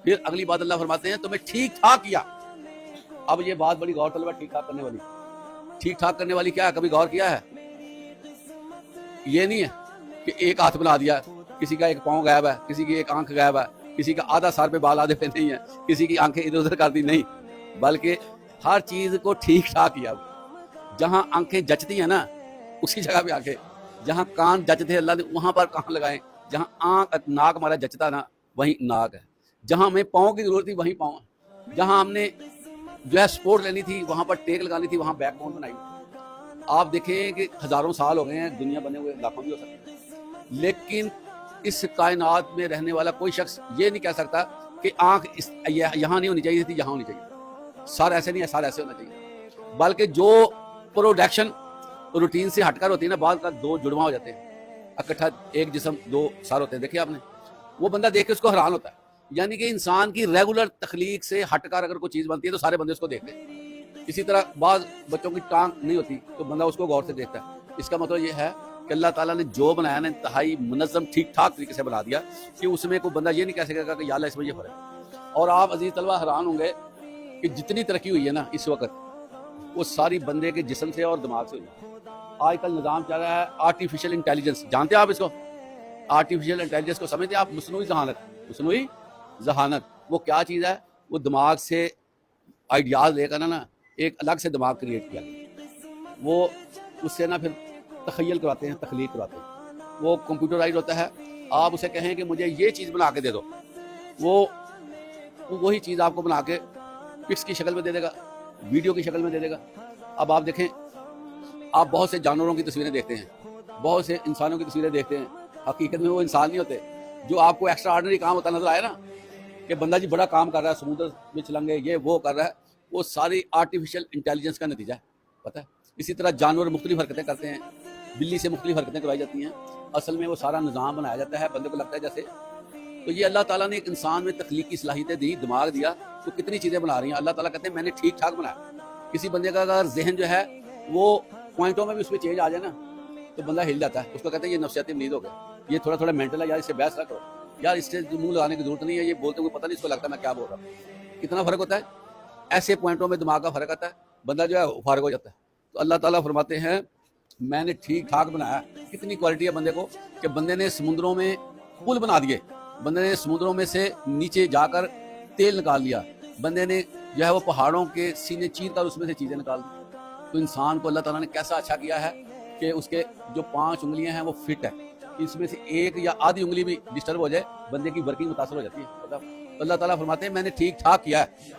پھر اگلی بات اللہ فرماتے ہیں تمہیں ٹھیک ٹھاک کیا. اب یہ بات بڑی غور طلب ہے, ٹھیک ٹھاک کرنے والی. ٹھیک ٹھاک کرنے والی کیا ہے, کبھی غور کیا ہے؟ یہ نہیں ہے کہ ایک ہاتھ بنا دیا, کسی کا ایک پاؤں غائب ہے, کسی کی ایک آنکھ غائب ہے, کسی کا آدھا سر پہ بال آدھے پہ نہیں ہے, کسی کی آنکھیں ادھر ادھر کر دی, نہیں, بلکہ ہر چیز کو ٹھیک ٹھاک کیا. جہاں آنکھیں جچتی ہیں نا اسی جگہ پہ آنکھیں, جہاں کان جچتے ہیں اللہ نے وہاں پر کان لگائیں, جہاں آنکھ ناک ہمارا جچتا نا وہیں ناک ہے, جہاں ہمیں پاؤں کی ضرورت تھی وہیں پاؤں ہے, جہاں ہم نے جو ہے سپورٹ لینی تھی وہاں پر ٹیک لگانی تھی وہاں بیک بون بنائی. آپ دیکھیں کہ ہزاروں سال ہو گئے ہیں, دنیا بنے ہوئے لاکھوں بھی ہو سکتے ہیں, لیکن اس کائنات میں رہنے والا کوئی شخص یہ نہیں کہہ سکتا کہ آنکھ یہاں نہیں ہونی چاہیے تھی, یہاں ہونی چاہیے, سر ایسے نہیں ہے, سر ایسے ہونا چاہیے. بلکہ جو پروڈکشن روٹین سے ہٹ کر ہوتی ہے نا, بعض کا دو جڑواں ہو جاتے ہیں, اکٹھا ایک جسم دو سر ہوتے ہیں, دیکھیں آپ نے, وہ بندہ دیکھ کے اس کو حیران ہوتا ہے. یعنی کہ انسان کی ریگولر تخلیق سے ہٹ کر اگر کوئی چیز بنتی ہے تو سارے بندے اس کو دیکھتے ہیں. اسی طرح بعض بچوں کی ٹانگ نہیں ہوتی تو بندہ اس کو غور سے دیکھتا ہے. اس کا مطلب یہ ہے کہ اللہ تعالیٰ نے جو بنایا نا انتہائی منظم ٹھیک ٹھاک طریقے سے بنا دیا کہ اس میں کوئی بندہ یہ نہیں کہہ سکے گا کہ یا اللہ اس میں یہ فرق ہے. اور آپ عزیز طلبہ حیران ہوں گے کہ جتنی ترقی ہوئی ہے نا اس وقت وہ ساری بندے کے جسم سے اور دماغ سے ہوئی ہے. آج کل نظام چل رہا ہے آرٹیفیشل انٹیلیجنس, جانتے ہیں آپ اس کو؟ آرٹیفیشل انٹیلیجنس کو سمجھتے ہیں آپ؟ مصنوعی ذہانت. مصنوعی ذہانت وہ کیا چیز ہے؟ وہ دماغ سے آئیڈیاز لے کر نا ایک الگ سے دماغ کریٹ کیا, وہ اس سے نا پھر تخیل کراتے ہیں, تخلیق کراتے ہیں. وہ کمپیوٹرائز ہوتا ہے. آپ اسے کہیں کہ مجھے یہ چیز بنا کے دے دو, وہ وہی چیز آپ کو بنا کے پکس کی شکل میں دے دے گا, ویڈیو کی شکل میں دے دے گا. اب آپ دیکھیں, آپ بہت سے جانوروں کی تصویریں دیکھتے ہیں, بہت سے انسانوں کی تصویریں دیکھتے ہیں, حقیقت میں وہ انسان نہیں ہوتے. جو آپ کو ایکسٹرا آرڈنری کام ہوتا نظر آئے نا کہ بندہ جی بڑا کام کر رہا ہے, سمندر میں چھلنگے یہ وہ کر رہا ہے, وہ ساری آرٹیفیشل انٹیلیجنس کا نتیجہ ہے, پتہ ہے. اسی طرح جانور مختلف حرکتیں کرتے ہیں, بلی سے مختلف حرکتیں کروائی جاتی ہیں, اصل میں وہ سارا نظام بنایا جاتا ہے, بندے کو لگتا ہے جیسے. تو یہ اللہ تعالیٰ نے ایک انسان میں تخلیقی صلاحیتیں دی, دماغ دیا, تو کتنی چیزیں بنا رہی ہیں. اللہ تعالیٰ کہتے ہیں میں نے ٹھیک ٹھاک بنایا. کسی بندے کا اگر ذہن جو ہے وہ پوائنٹوں میں بھی اس میں چینج آ جائے نا تو بندہ ہل جاتا ہے, اس کو کہتے ہیں یہ نفسیاتی مریض ہو گیا, یہ تھوڑا تھوڑا مینٹل ہے, یار اس سے بحث نہ کرو, یار اس سے منہ لگانے کی ضرورت نہیں ہے, یہ بولتے ہوئے پتہ نہیں اس کو لگتا ہے میں کیا بول رہا ہوں. کتنا فرق ہوتا ہے, ایسے پوائنٹوں میں دماغ کا فرق آتا ہے, بندہ جو ہے فارغ ہو جاتا ہے. تو اللہ تعالیٰ فرماتے ہیں میں نے ٹھیک ٹھاک بنایا. کتنی کوالٹی ہے بندے کو کہ بندے نے سمندروں میں پل بنا دیے, بندے نے سمندروں میں سے نیچے جا کر تیل نکال لیا, بندے نے جو ہے وہ پہاڑوں کے سینے چیر کر اس میں سے چیزیں نکال دی. تو انسان کو اللہ تعالیٰ نے کیسا اچھا کیا ہے کہ اس کے جو 5 انگلیاں ہیں وہ فٹ ہے, اس میں سے ایک یا آدھی انگلی بھی ڈسٹرب ہو جائے بندے کی ورکنگ متاثر ہو جاتی ہے. تو اللہ تعالیٰ فرماتے ہیں میں نے ٹھیک ٹھاک کیا ہے.